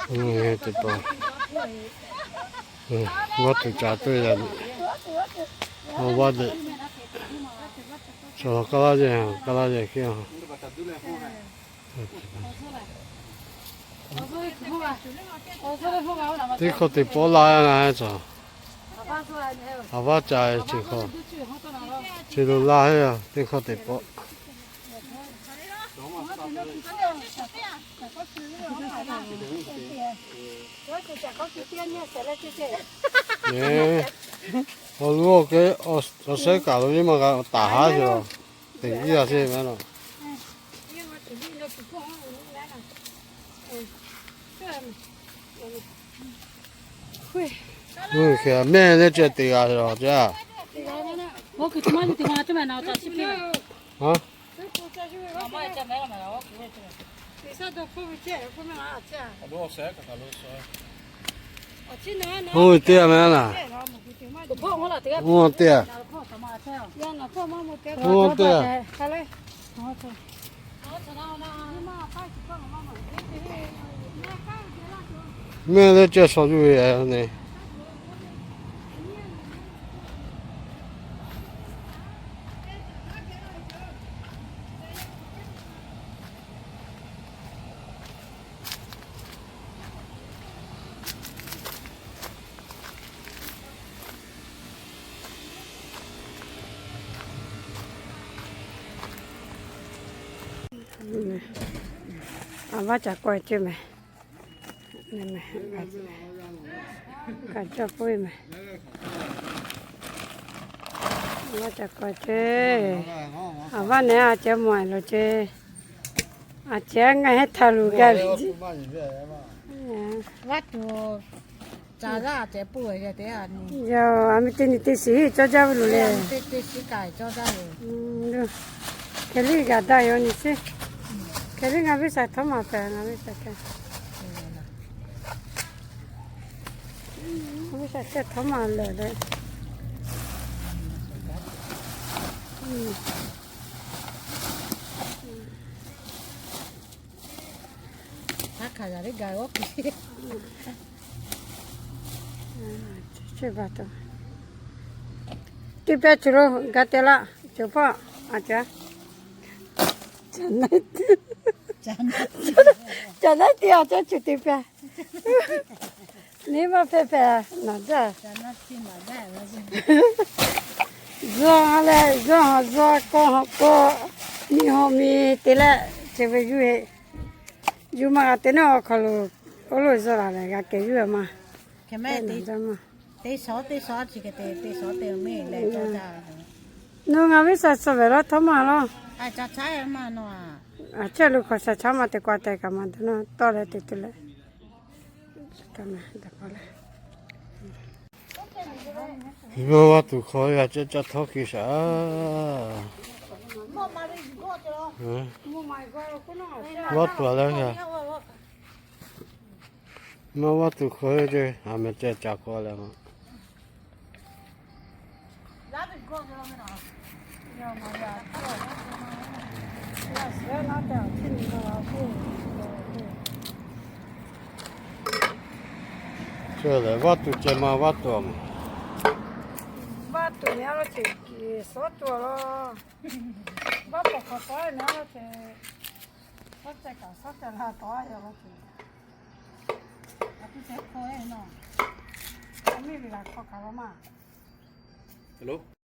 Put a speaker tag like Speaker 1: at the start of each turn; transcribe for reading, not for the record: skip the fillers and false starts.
Speaker 1: 这包，我都加对了，我的，说搞那些，搞那些去啊。这个得包哪样来着？阿爸在这个，这都拉呀，这个得包。我如果给我谁搞了，你们给打下去了，等一下去没了。去面那这对啊是吧？这。
Speaker 2: 我去他妈就电话这边拿到这边。
Speaker 1: 啊？我对没了。我对。我对。面那这烧猪也呢。
Speaker 3: 阿爸过去没？那没，赶着不没。阿爸过去，阿爸呢阿姐买了去，阿姐俺还讨论个哩。
Speaker 2: 我就早上在补一下的啊，你。
Speaker 3: 有俺们今年第四做家务嘞。
Speaker 2: 这世界做啥了？
Speaker 3: 这里个大有你是？这里俺为啥他妈办？俺为啥干？俺为啥这他妈了嘞？
Speaker 2: 他看着你改我去。
Speaker 3: 这把头。这边去了，搞定了，就跑阿姐。真的。真的掉这去对边。你把拍拍哪着？热嘞，热，搞，你好米得了，这边有嘛？等下我考虑，我路上来了，给月嘛。
Speaker 2: 看没得？得少几个得少得没来做啥？
Speaker 3: 侬俺为啥说来了？他妈了？
Speaker 2: 哎，做菜嘛喏。
Speaker 3: 啊，这路可是他妈的瓜带干嘛的呢？到了得了，干嘛的过来？
Speaker 1: 我都可以啊，这讨起啥？我多了个，我都可以的，俺们这加过来嘛。这来我都这嘛我多嘛。
Speaker 3: 我多年了去少做了，我不可多年了去，我这个少点了多呀我去，我不在可以喏，我没为了考了嘛。
Speaker 1: Hello。